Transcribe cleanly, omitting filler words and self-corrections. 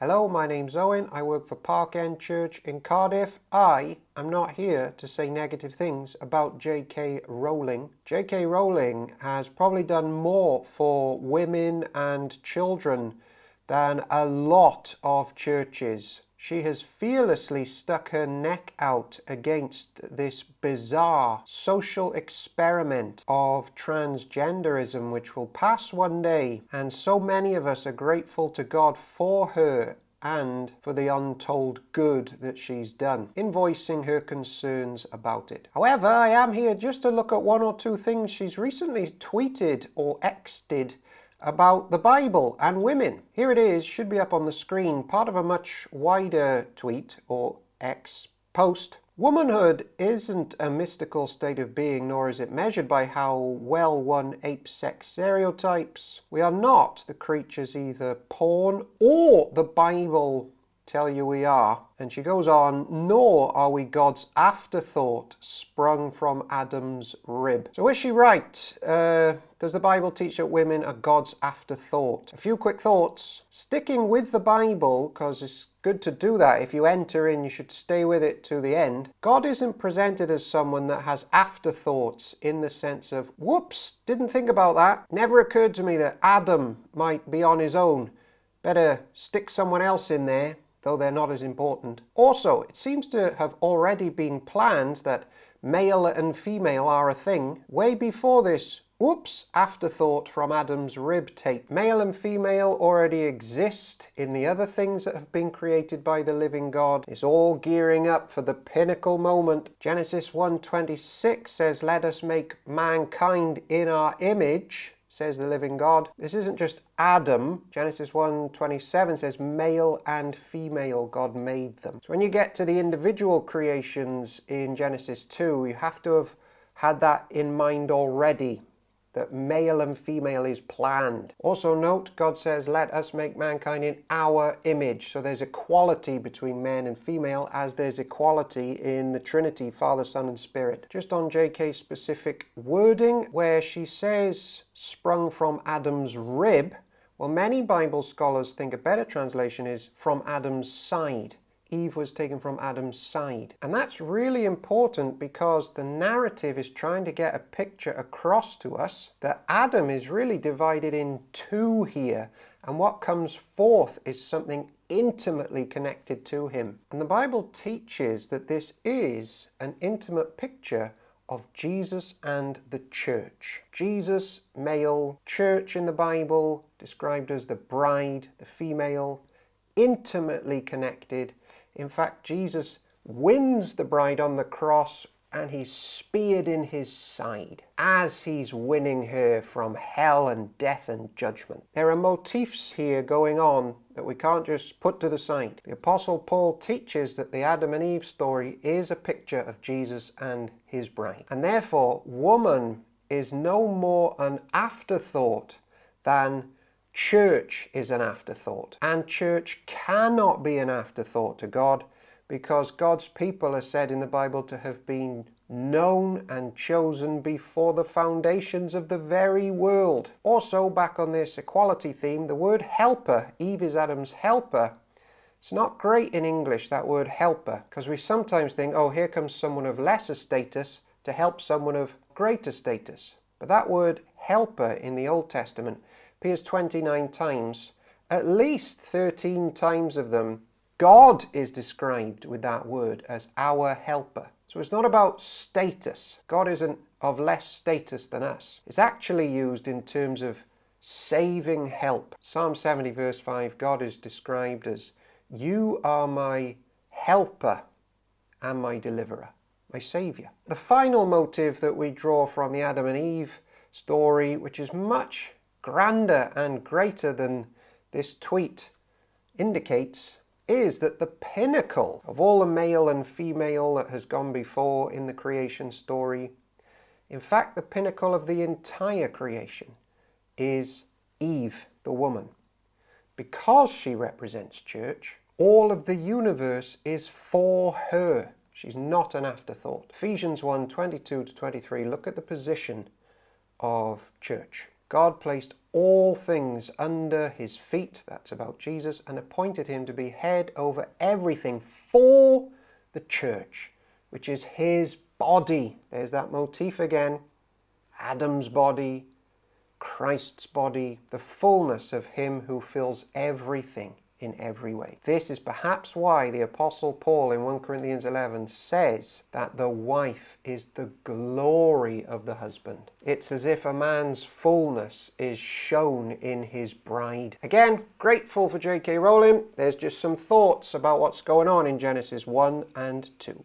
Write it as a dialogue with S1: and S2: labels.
S1: Hello, my name's Owen. I work for Park End Church in Cardiff. I am not here to say negative things about JK Rowling. JK Rowling has probably done more for women and children than a lot of churches. She has fearlessly stuck her neck out against this bizarre social experiment of transgenderism, which will pass one day. And so many of us are grateful to God for her and for the untold good that she's done in voicing her concerns about it. However, I am here just to look at one or two things she's recently tweeted or X'd about the Bible and women. Here it is, should be up on the screen, part of a much wider tweet or X post. Womanhood isn't a mystical state of being, nor is it measured by how well one apes sex stereotypes. We are not the creatures either porn or the Bible tell you we are. And she goes on, nor are we God's afterthought sprung from Adam's rib. So is she right? Does the Bible teach that women are God's afterthought? A few quick thoughts. Sticking with the Bible, because it's good to do that. If you enter in, you should stay with it to the end. God isn't presented as someone that has afterthoughts in the sense of, whoops, didn't think about that. Never occurred to me that Adam might be on his own. Better stick someone else in there, though they're not as important. Also, it seems to have already been planned that male and female are a thing way before this afterthought from Adam's rib tape. Male and female already exist in the other things that have been created by the living God. It's all gearing up for the pinnacle moment. Genesis 1:26 says, "Let us make mankind in our image," says the living God. This isn't just Adam. Genesis 1:27 says male and female God made them. So when you get to the individual creations in Genesis 2, you have to have had that in mind already, that male and female is planned. Also note, God says, let us make mankind in our image. So there's equality between men and female, as there's equality in the Trinity, Father, Son, and Spirit. Just on JK's specific wording, where she says, sprung from Adam's rib, well, many Bible scholars think a better translation is from Adam's side. Eve was taken from Adam's side. And that's really important because the narrative is trying to get a picture across to us that Adam is really divided in two here. And what comes forth is something intimately connected to him. And the Bible teaches that this is an intimate picture of Jesus and the church. Jesus, male, church in the Bible, described as the bride, the female, intimately connected. In fact, Jesus wins the bride on the cross and he's speared in his side as he's winning her from hell and death and judgment. There are motifs here going on that we can't just put to the side. The Apostle Paul teaches that the Adam and Eve story is a picture of Jesus and his bride. And therefore, woman is no more an afterthought than church is an afterthought. And church cannot be an afterthought to God because God's people are said in the Bible to have been known and chosen before the foundations of the very world. Also, back on this equality theme, the word helper, Eve is Adam's helper. It's not great in English, that word helper, because we sometimes think, oh, here comes someone of lesser status to help someone of greater status. But that word helper in the Old Testament appears 29 times. At least 13 times of them, God is described with that word as our helper. So it's not about status. God isn't of less status than us. It's actually used in terms of saving help. Psalm 70 verse 5, God is described as, you are my helper and my deliverer, my saviour. The final motive that we draw from the Adam and Eve story, which is much grander and greater than this tweet indicates, is that the pinnacle of all the male and female that has gone before in the creation story, in fact the pinnacle of the entire creation, is Eve, the woman. Because she represents church, all of the universe is for her. She's not an afterthought. Ephesians 1:22-23, look at the position of church. God placed all things under his feet, that's about Jesus, and appointed him to be head over everything for the church, which is his body. There's that motif again. Adam's body, Christ's body, the fullness of him who fills everything in every way. This is perhaps why the Apostle Paul in 1 Corinthians 11 says that the wife is the glory of the husband. It's as if a man's fullness is shown in his bride. Again, grateful for JK Rowling. There's just some thoughts about what's going on in Genesis 1 and 2.